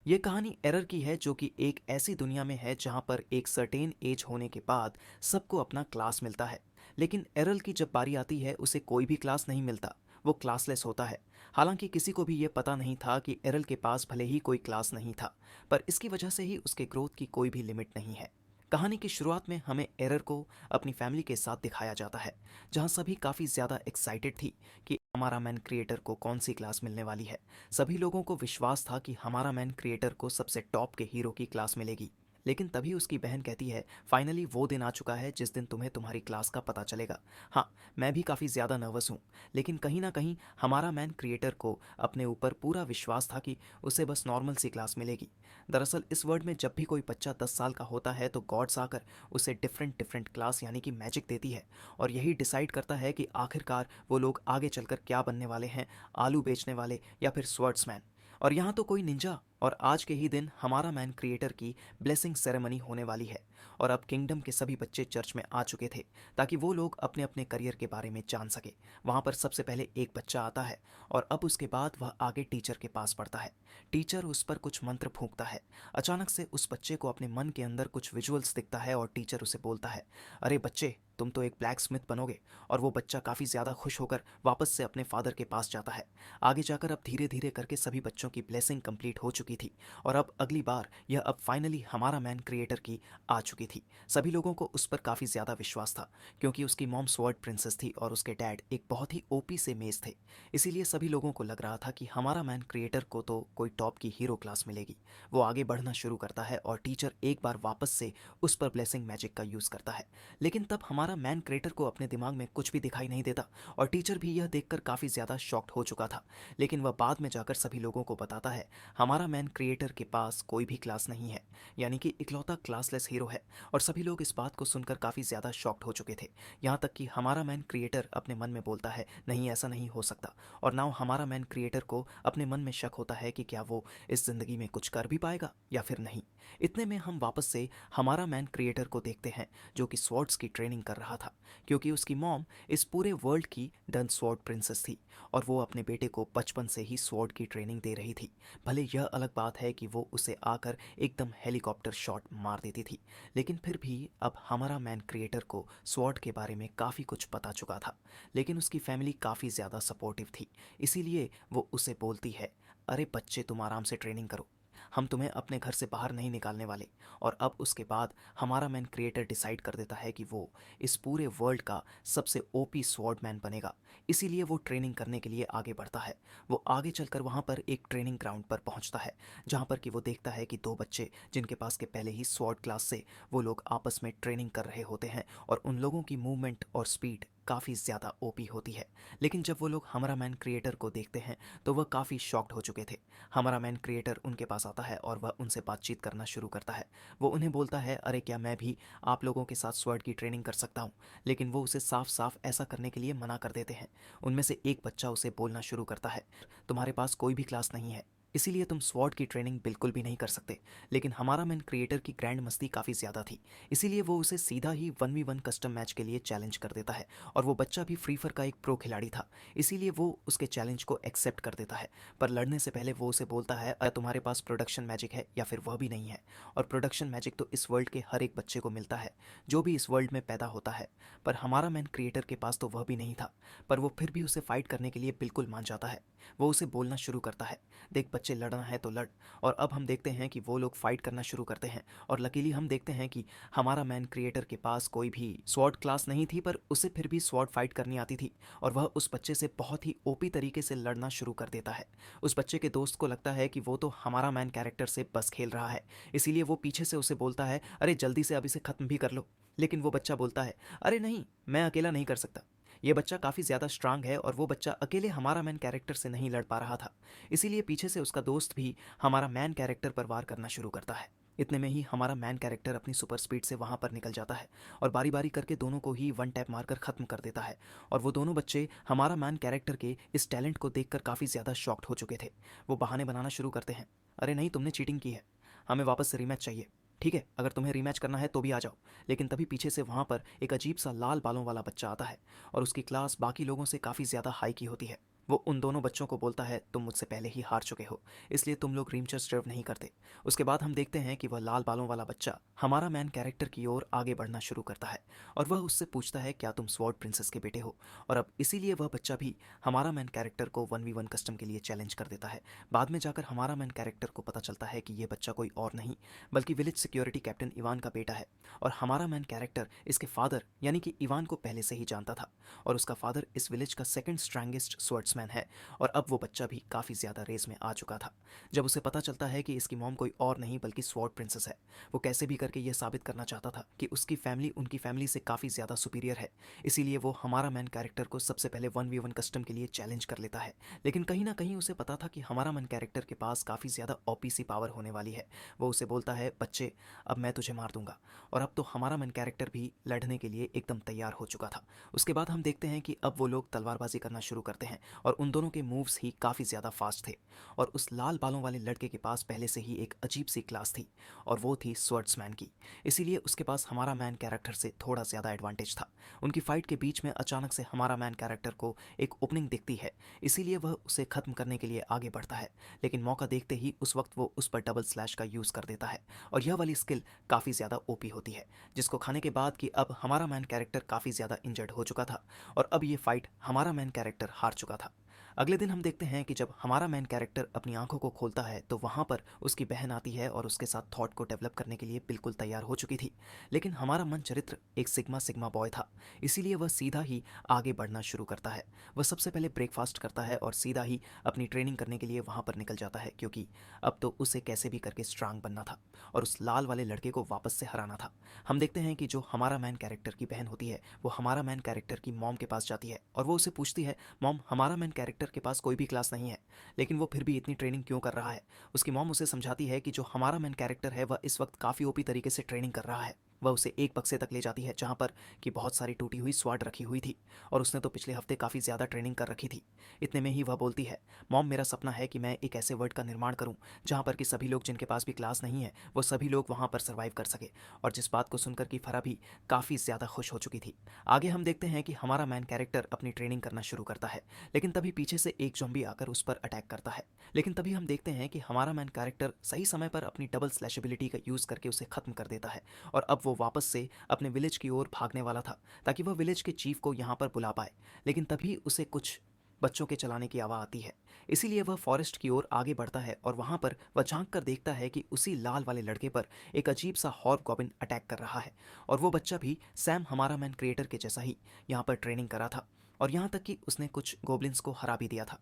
ये कहानी एरर की है जो कि एक ऐसी दुनिया में है जहाँ पर एक सर्टेन एज होने के बाद सबको अपना क्लास मिलता है। लेकिन एरल की जब बारी आती है उसे कोई भी क्लास नहीं मिलता। वो क्लासलेस होता है। हालांकि किसी को भी ये पता नहीं था कि एरल के पास भले ही कोई क्लास नहीं था, पर इसकी वजह से ही उसके ग्रोथ की कोई भी लिमिट नहीं है। कहानी की शुरुआत में हमें एरर को अपनी फैमिली के साथ दिखाया जाता है, जहां सभी काफ़ी ज़्यादा एक्साइटेड थी कि हमारा मैन क्रिएटर को कौन सी क्लास मिलने वाली है। सभी लोगों को विश्वास था कि हमारा मैन क्रिएटर को सबसे टॉप के हीरो की क्लास मिलेगी। लेकिन तभी उसकी बहन कहती है, फाइनली वो दिन आ चुका है जिस दिन तुम्हें तुम्हारी क्लास का पता चलेगा। हाँ, मैं भी काफ़ी ज़्यादा नर्वस हूँ। लेकिन कहीं ना कहीं हमारा मैन क्रिएटर को अपने ऊपर पूरा विश्वास था कि उसे बस नॉर्मल सी क्लास मिलेगी। दरअसल इस वर्ल्ड में जब भी कोई बच्चा 10 साल का होता है तो गॉड्स आकर उसे डिफरेंट डिफरेंट क्लास यानी कि मैजिक देती है, और यही डिसाइड करता है कि आखिरकार वो लोग आगे चलकर क्या बनने वाले हैं, आलू बेचने वाले या फिर स्वर्ड्समैन। और यहाँ तो कोई निंजा। और आज के ही दिन हमारा मैन क्रिएटर की ब्लेसिंग सेरेमनी होने वाली है। और अब किंगडम के सभी बच्चे चर्च में आ चुके थे ताकि वो लोग अपने अपने करियर के बारे में जान सके। वहाँ पर सबसे पहले एक बच्चा आता है और अब उसके बाद वह आगे टीचर के पास बढ़ता है। टीचर उस पर कुछ मंत्र फूंकता है। अचानक से उस बच्चे को अपने मन के अंदर कुछ विजुअल्स दिखता है और टीचर उसे बोलता है, अरे बच्चे, तुम तो एक ब्लैक स्मिथ बनोगे। और वो बच्चा काफ़ी ज़्यादा खुश होकर वापस से अपने फादर के पास जाता है। आगे जाकर अब धीरे धीरे करके सभी बच्चों की ब्लेसिंग कंप्लीट हो चुकी थी। और अब अगली बार यह अब फाइनली हमारा मैन क्रिएटर की आ चुकी थी। सभी लोगों को उस पर काफ़ी ज़्यादा विश्वास था, क्योंकि उसकी मॉम स्वॉर्ड प्रिंसेस थी और उसके डैड एक बहुत ही ओपी से मेज थे। इसीलिए सभी लोगों को लग रहा था कि हमारा मैन क्रिएटर को तो कोई टॉप की हीरो क्लास मिलेगी। वो आगे बढ़ना शुरू करता है और टीचर एक बार वापस से उस पर ब्लेसिंग मैजिक का यूज़ करता है। लेकिन तब हमारा मैन क्रिएटर को अपने दिमाग में कुछ भी दिखाई नहीं देता, और टीचर भी यह देखकर काफ़ी ज़्यादा शॉक्ड हो चुका था। लेकिन वह बाद में जाकर सभी लोगों को बताता है, हमारा मैन क्रिएटर के पास कोई भी क्लास नहीं है, यानी कि इकलौता क्लासलेस हीरो है। और सभी लोग इस बात को सुनकर काफ़ी ज़्यादा शॉक्ड हो चुके थे। यहाँ तक कि हमारा मैन क्रिएटर अपने मन में बोलता है, नहीं ऐसा नहीं हो सकता। और नाउ हमारा मैन क्रिएटर को अपने मन में शक होता है कि क्या वो इस ज़िंदगी में कुछ कर भी पाएगा या फिर नहीं। इतने में हम वापस से हमारा मैन क्रिएटर को देखते हैं, जो कि स्वॉर्ड्स की ट्रेनिंग कर रहा था, क्योंकि उसकी मॉम इस पूरे वर्ल्ड की डन स्वॉर्ड प्रिंसेस थी। और वो अपने बेटे को बचपन से ही स्वॉर्ड की ट्रेनिंग दे रही थी। भले यह अलग बात है कि वो उसे आकर एकदम हेलीकॉप्टर शॉट मार देती थी, लेकिन फिर भी अब हमारा मैन क्रिएटर को स्वॉर्ड के बारे में काफ़ी कुछ पता चुका था। लेकिन उसकी फैमिली काफ़ी ज़्यादा सपोर्टिव थी। इसीलिए वो उसे बोलती है, अरे बच्चे, तुम आराम से ट्रेनिंग करो, हम तुम्हें अपने घर से बाहर नहीं निकालने वाले। और अब उसके बाद हमारा मैन क्रिएटर डिसाइड कर देता है कि वो इस पूरे वर्ल्ड का सबसे ओपी स्वॉर्डमैन बनेगा। इसीलिए वो ट्रेनिंग करने के लिए आगे बढ़ता है। वो आगे चलकर वहाँ पर एक ट्रेनिंग ग्राउंड पर पहुँचता है, जहाँ पर कि वो देखता है कि दो बच्चे जिनके पास के पहले ही स्वॉर्ड क्लास से वो लोग आपस में ट्रेनिंग कर रहे होते हैं, और उन लोगों की मूवमेंट और स्पीड काफ़ी ज़्यादा ओपी होती है। लेकिन जब वो लोग हमारा मैन क्रिएटर को देखते हैं तो वह काफ़ी शॉक्ड हो चुके थे। हमारा मैन क्रिएटर उनके पास आता है और वह उनसे बातचीत करना शुरू करता है। वो उन्हें बोलता है, अरे क्या मैं भी आप लोगों के साथ स्वर्ड की ट्रेनिंग कर सकता हूँ। लेकिन वो उसे साफ साफ ऐसा करने के लिए मना कर देते हैं। उनमें से एक बच्चा उसे बोलना शुरू करता है, तुम्हारे पास कोई भी क्लास नहीं है, इसीलिए तुम स्वॉर्ड की ट्रेनिंग बिल्कुल भी नहीं कर सकते। लेकिन हमारा मैन क्रिएटर की ग्रैंड मस्ती काफ़ी ज़्यादा थी, इसीलिए वो उसे सीधा ही 1v1 कस्टम मैच के लिए चैलेंज कर देता है। और वो बच्चा भी फ्री फायर का एक प्रो खिलाड़ी था, इसीलिए वो उसके चैलेंज को एक्सेप्ट कर देता है। पर लड़ने से पहले वो उसे बोलता है, अरे तुम्हारे पास प्रोडक्शन मैजिक है या फिर वह भी नहीं है। और प्रोडक्शन मैजिक तो इस वर्ल्ड के हर एक बच्चे को मिलता है, जो भी इस वर्ल्ड में पैदा होता है। पर हमारा मैन क्रिएटर के पास तो वह भी नहीं था। पर वो फिर भी उसे फाइट करने के लिए बिल्कुल मान जाता है। वो उसे बोलना शुरू करता है, देख बच्चे, लड़ना है तो लड़। और अब हम देखते हैं कि वो लोग फाइट करना शुरू करते हैं। और लकीली हम देखते हैं कि हमारा मैन क्रिएटर के पास कोई भी स्वॉर्ड क्लास नहीं थी, पर उसे फिर भी स्वॉर्ड फाइट करनी आती थी। और वह उस बच्चे से बहुत ही ओपी तरीके से लड़ना शुरू कर देता है। उस बच्चे के दोस्त को लगता है कि वो तो हमारा मैन कैरेक्टर से बस खेल रहा है, इसीलिए वो पीछे से उसे बोलता है, अरे जल्दी से अब इसे ख़त्म भी कर लो। लेकिन वो बच्चा बोलता है, अरे नहीं, मैं अकेला नहीं कर सकता। ये बच्चा काफ़ी ज़्यादा स्ट्रांग है और वो बच्चा अकेले हमारा मैन कैरेक्टर से नहीं लड़ पा रहा था। इसीलिए पीछे से उसका दोस्त भी हमारा मैन कैरेक्टर पर वार करना शुरू करता है। इतने में ही हमारा मैन कैरेक्टर अपनी सुपर स्पीड से वहाँ पर निकल जाता है और बारी बारी करके दोनों को ही वन टैप मारकर ख़त्म कर देता है। और वो दोनों बच्चे हमारा मैन कैरेक्टर के इस टैलेंट को देखकर काफ़ी ज़्यादा शॉक्ड हो चुके थे। वो बहाने बनाना शुरू करते हैं, अरे नहीं, तुमने चीटिंग की है, हमें वापस से रीमैच चाहिए। ठीक है, अगर तुम्हें रीमैच करना है तो भी आ जाओ। लेकिन तभी पीछे से वहाँ पर एक अजीब सा लाल बालों वाला बच्चा आता है और उसकी क्लास बाकी लोगों से काफ़ी ज़्यादा हाई की होती है। वो उन दोनों बच्चों को बोलता है तुम मुझसे पहले ही हार चुके हो, इसलिए तुम लोग रीमचर्स डिजर्व नहीं करते। उसके बाद हम देखते हैं कि वह लाल बालों वाला बच्चा हमारा मैन कैरेक्टर की ओर आगे बढ़ना शुरू करता है और वह उससे पूछता है क्या तुम स्वॉर्ड प्रिंसेस के बेटे हो। और अब इसीलिए वह बच्चा भी हमारा मैन कैरेक्टर को 1v1 कस्टम के लिए चैलेंज कर देता है। बाद में जाकर हमारा मैन कैरेक्टर को पता चलता है कि यह बच्चा कोई और नहीं बल्कि विलेज सिक्योरिटी कैप्टन इवान का बेटा है। और हमारा मैन कैरेक्टर इसके फादर यानी कि इवान को पहले से ही जानता था और उसका फादर इस विलेज का सेकंड स्ट्रांगेस्ट स्वर्ड्समैन है। और अब वो बच्चा भी काफ़ी ज़्यादा रेस में आ चुका था। जब उसे पता चलता है कि इसकी मॉम कोई और नहीं बल्कि स्वॉर्ड प्रिंसेस है, वो कैसे भी करके यह साबित करना चाहता था कि उसकी फैमिली उनकी फैमिली से काफ़ी ज़्यादा सुपीरियर है। इसीलिए वो हमारा मैन कैरेक्टर को सबसे पहले 1v1 कस्टम के लिए चैलेंज कर लेता है। लेकिन कहीं ना कहीं उसे पता था कि हमारा मैन कैरेक्टर के पास काफ़ी ज़्यादा ओपीसी पावर होने वाली है। वो उसे बोलता है बच्चे अब मैं तुझे मार दूंगा। और अब तो हमारा मैन कैरेक्टर भी लड़ने के लिए एकदम तैयार हो चुका था। उसके बाद हम देखते हैं कि अब वो लोग तलवारबाजी करना शुरू करते हैं और उन दोनों के मूव्स ही काफ़ी ज़्यादा फास्ट थे। और उस लाल बालों वाले लड़के के पास पहले से ही एक अजीब सी क्लास थी और वो थी स्वर्ड्समैन की। इसीलिए उसके पास हमारा मैन कैरेक्टर से थोड़ा ज़्यादा एडवांटेज था। उनकी फाइट के बीच में अचानक से हमारा मैन कैरेक्टर को एक ओपनिंग दिखती है, इसीलिए वह उसे ख़त्म करने के लिए आगे बढ़ता है। लेकिन मौका देखते ही उस वक्त वो उस पर डबल स्लैश का यूज़ कर देता है और यह वाली स्किल काफ़ी ज़्यादा ओपी होती है, जिसको खाने के बाद कि अब हमारा मैन कैरेक्टर काफ़ी ज़्यादा इंजर्ड हो चुका था और अब ये फाइट हमारा मैन कैरेक्टर हार चुका था। अगले दिन हम देखते हैं कि जब हमारा मैन कैरेक्टर अपनी आंखों को खोलता है तो वहाँ पर उसकी बहन आती है और उसके साथ थॉट को डेवलप करने के लिए बिल्कुल तैयार हो चुकी थी। लेकिन हमारा मन चरित्र एक सिग्मा सिग्मा बॉय था, इसीलिए वह सीधा ही आगे बढ़ना शुरू करता है। वह सबसे पहले ब्रेकफास्ट करता है और सीधा ही अपनी ट्रेनिंग करने के लिए वहाँ पर निकल जाता है, क्योंकि अब तो उसे कैसे भी करके स्ट्रांग बनना था और उस लाल वाले लड़के को वापस से हराना था। हम देखते हैं कि जो हमारा मैन कैरेक्टर की बहन होती है वो हमारा मैन कैरेक्टर की मॉम के पास जाती है और वो उसे पूछती है मॉम हमारा मैन कैरेक्टर के पास कोई भी क्लास नहीं है, लेकिन वो फिर भी इतनी ट्रेनिंग क्यों कर रहा है। उसकी मॉम उसे समझाती है कि जो हमारा मैन कैरेक्टर है वह इस वक्त काफ़ी ओपी तरीके से ट्रेनिंग कर रहा है। वह उसे एक बक्से तक ले जाती है जहाँ पर कि बहुत सारी टूटी हुई स्वाड रखी हुई थी और उसने तो पिछले हफ्ते काफ़ी ज़्यादा ट्रेनिंग कर रखी थी। इतने में ही वह बोलती है मॉम मेरा सपना है कि मैं एक ऐसे वर्ल्ड का निर्माण करूं जहाँ पर कि सभी लोग जिनके पास भी क्लास नहीं है वो सभी लोग वहाँ पर सर्वाइव कर सके। और जिस बात को सुनकर कि फरा भी काफ़ी ज़्यादा खुश हो चुकी थी। आगे हम देखते हैं कि हमारा मैन कैरेक्टर अपनी ट्रेनिंग करना शुरू करता है, लेकिन तभी पीछे से एक ज़ॉम्बी आकर उस पर अटैक करता है। लेकिन तभी हम देखते हैं कि हमारा मैन कैरेक्टर सही समय पर अपनी डबल स्लैशेबिलिटी का यूज़ करके उसे ख़त्म कर देता है और अब वो वापस से अपने विलेज की ओर भागने वाला था ताकि वह विलेज के चीफ को यहाँ पर बुला पाए। लेकिन तभी उसे कुछ बच्चों के चलाने की आवाज़ आती है, इसीलिए वह फॉरेस्ट की ओर आगे बढ़ता है और वहाँ पर वह झांक कर देखता है कि उसी लाल वाले लड़के पर एक अजीब सा हॉर्ब गॉबिन अटैक कर रहा है। और वो बच्चा भी सैम हमारा मैन क्रिएटर के जैसा ही यहाँ पर ट्रेनिंग करा था और यहाँ तक कि उसने कुछ गोब्लिन्स को हरा भी दिया था।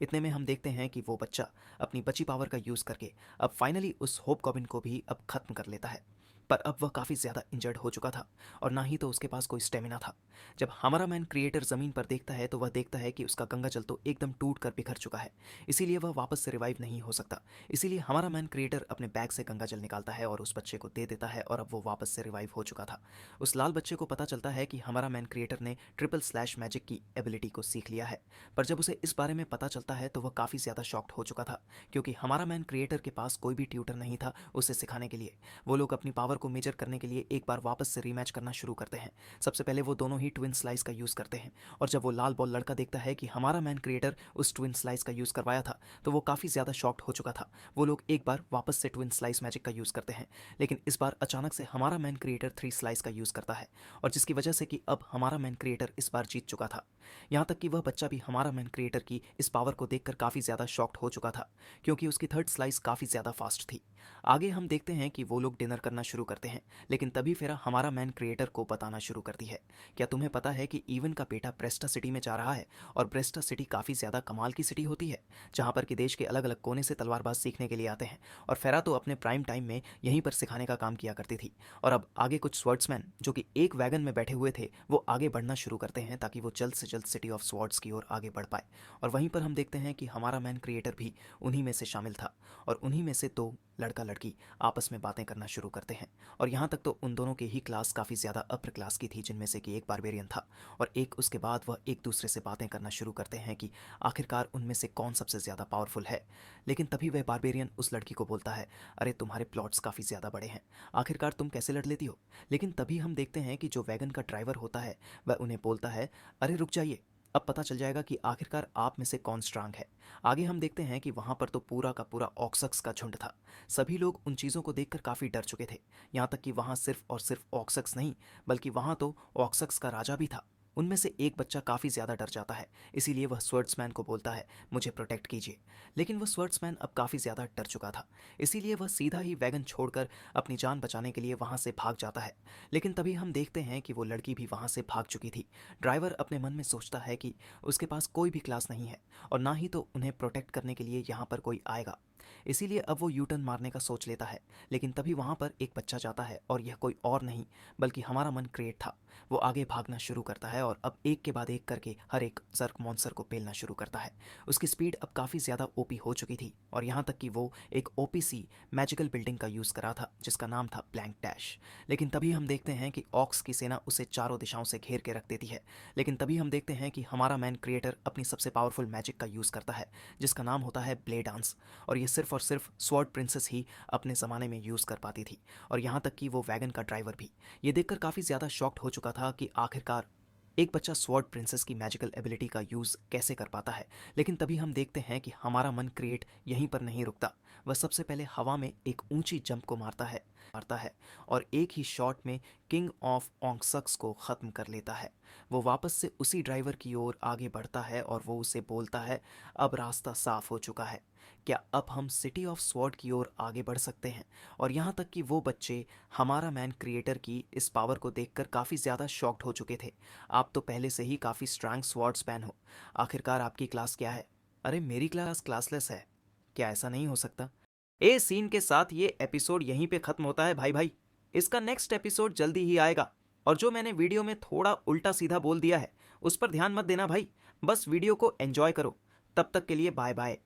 इतने में हम देखते हैं कि वो बच्चा अपनी बची पावर का यूज़ करके अब फाइनली उस होप गॉबिन को भी अब खत्म कर लेता है। पर अब वह काफ़ी ज़्यादा इंजर्ड हो चुका था और ना ही तो उसके पास कोई स्टेमिना था। जब हमारा मैन क्रिएटर ज़मीन पर देखता है तो वह देखता है कि उसका गंगा जल तो एकदम टूट कर बिखर चुका है, इसीलिए वह वापस से रिवाइव नहीं हो सकता। इसीलिए हमारा मैन क्रिएटर अपने बैग से गंगा जल निकालता है और उस बच्चे को दे देता है और अब वो वापस से रिवाइव हो चुका था। उस लाल बच्चे को पता चलता है कि हमारा मैन क्रिएटर ने ट्रिपल स्लैश मैजिक की एबिलिटी को सीख लिया है। पर जब उसे इस बारे में पता चलता है तो वह काफ़ी ज़्यादा शॉक्ड हो चुका था, क्योंकि हमारा मैन क्रिएटर के पास कोई भी ट्यूटर नहीं था उसे सिखाने के लिए। वो लोग अपनी पावर को मेजर करने के लिए एक बार वापस से रीमैच करना शुरू करते हैं। सबसे पहले वो दोनों ही ट्विन स्लाइस का यूज़ करते हैं और जब वो लाल बॉल लड़का देखता है कि हमारा मैन क्रिएटर उस ट्विन स्लाइस का यूज़ करवाया था तो वो काफ़ी ज़्यादा शॉक्ड हो चुका था। वो लोग एक बार वापस से ट्विन स्लाइस मैजिक का यूज़ करते हैं, लेकिन इस बार अचानक से हमारा मैन क्रिएटर थ्री स्लाइस का यूज़ करता है और जिसकी वजह से कि अब हमारा मैन क्रिएटर इस बार जीत चुका था। यहाँ तक कि वह बच्चा भी हमारा मैन क्रिएटर की इस पावर को देखकर काफ़ी ज़्यादा शॉक्ड हो चुका था, क्योंकि उसकी थर्ड स्लाइस काफ़ी ज़्यादा फास्ट थी। आगे हम देखते हैं कि वो लोग डिनर करना शुरू करते हैं, लेकिन तभी फेरा हमारा मैन क्रिएटर को बताना शुरू करती है क्या तुम्हें पता है कि इवन का बेटा ब्रेस्टा सिटी में जा रहा है और ब्रेस्टा सिटी काफ़ी ज़्यादा कमाल की सिटी होती है जहाँ पर कि देश के अलग अलग कोने से तलवारबाज सीखने के लिए आते हैं। और फेरा तो अपने प्राइम टाइम में यहीं पर सिखाने का काम किया करती थी। और अब आगे कुछ स्वर्ड्समैन जो कि एक वैगन में बैठे हुए थे वो आगे बढ़ना शुरू करते हैं ताकि वो जल्द से जल्द सिटी ऑफ स्वॉर्ड्स की ओर आगे बढ़ पाए। और वहीं पर हम देखते हैं कि हमारा मैन क्रिएटर भी उन्हीं में से शामिल था और उन्हीं में से दो लड़का लड़की आपस में बातें करना शुरू करते हैं। और यहाँ तक तो उन दोनों की ही क्लास काफ़ी ज़्यादा अपर क्लास की थी, जिनमें से कि एक बारबेरियन था और एक उसके बाद वह एक दूसरे से बातें करना शुरू करते हैं कि आखिरकार उनमें से कौन सबसे ज़्यादा पावरफुल है। लेकिन तभी वह बारबेरियन उस लड़की को बोलता है अरे तुम्हारे प्लॉट्स काफ़ी ज़्यादा बड़े हैं, आखिरकार तुम कैसे लड़ लेती हो। लेकिन तभी हम देखते हैं कि जो वैगन का ड्राइवर होता है वह उन्हें बोलता है अरे रुक जाइए, अब पता चल जाएगा कि आखिरकार आप में से कौन स्ट्रांग है। आगे हम देखते हैं कि वहाँ पर तो पूरा का पूरा ऑक्सक्स का झुंड था। सभी लोग उन चीज़ों को देखकर काफ़ी डर चुके थे। यहाँ तक कि वहाँ सिर्फ और सिर्फ ऑक्सक्स नहीं, बल्कि वहाँ तो ऑक्सक्स का राजा भी था। उनमें से एक बच्चा काफ़ी ज़्यादा डर जाता है, इसीलिए वह स्वर्ड्समैन को बोलता है, मुझे प्रोटेक्ट कीजिए। लेकिन वह स्वर्ड्समैन अब काफ़ी ज़्यादा डर चुका था, इसीलिए वह सीधा ही वैगन छोड़कर अपनी जान बचाने के लिए वहाँ से भाग जाता है। लेकिन तभी हम देखते हैं कि वो लड़की भी वहाँ से भाग चुकी थी। ड्राइवर अपने मन में सोचता है कि उसके पास कोई भी क्लास नहीं है और ना ही तो उन्हें प्रोटेक्ट करने के लिए यहाँ पर कोई आएगा, इसीलिए अब वो यू टर्न मारने का सोच लेता है। लेकिन तभी वहाँ पर एक बच्चा जाता है और यह कोई और नहीं बल्कि हमारा मन क्रिएट था। वो आगे भागना शुरू करता है और अब एक के बाद एक करके हर एक जर्क मॉन्स्टर को पेलना शुरू करता है। उसकी स्पीड अब काफ़ी ज़्यादा ओपी हो चुकी थी और यहाँ तक कि वो एक ओपीसी मैजिकल बिल्डिंग का यूज़ करा था जिसका नाम था ब्लैंक डैश। लेकिन तभी हम देखते हैं कि ऑक्स की सेना उसे चारों दिशाओं से घेर के रख देती है। लेकिन तभी हम देखते हैं कि हमारा मैन क्रिएटर अपनी सबसे पावरफुल मैजिक का यूज़ करता है जिसका नाम होता है ब्लेड डांस। और ये सिर्फ और सिर्फ स्वॉर्ड प्रिंसेस ही अपने ज़माने में यूज़ कर पाती थी, और यहाँ तक कि वो वैगन का ड्राइवर भी। ये देखकर काफ़ी ज़्यादा शॉक्ड हो चुका था कि आखिरकार एक बच्चा स्वॉर्ड प्रिंसेस की मैजिकल एबिलिटी का यूज़ कैसे कर पाता है। लेकिन तभी हम देखते हैं कि हमारा मन क्रिएट यहीं पर नहीं रुकता। वह सबसे पहले हवा में एक ऊंची जंप को मारता है और एक ही शॉट में किंग ऑफ ऑक्सक्स को ख़त्म कर लेता है। वो वापस से उसी ड्राइवर की ओर आगे बढ़ता है और वो उसे बोलता है, अब रास्ता साफ हो चुका है, क्या अब हम सिटी ऑफ स्वॉर्ड की ओर आगे बढ़ सकते हैं। और यहाँ तक कि वो बच्चे हमारा मैन क्रिएटर की इस पावर को देखकर काफ़ी ज़्यादा शॉक्ड हो चुके थे। आप तो पहले से ही काफ़ी स्ट्रांग स्वॉर्ड्समैन हो, आखिरकार आपकी क्लास क्या है। अरे मेरी क्लास क्लासलेस है, क्या ऐसा नहीं हो सकता। ए सीन के साथ ये एपिसोड यहीं पे ख़त्म होता है भाई भाई। इसका नेक्स्ट एपिसोड जल्दी ही आएगा। और जो मैंने वीडियो में थोड़ा उल्टा सीधा बोल दिया है उस पर ध्यान मत देना भाई, बस वीडियो को एंजॉय करो। तब तक के लिए बाय बाय।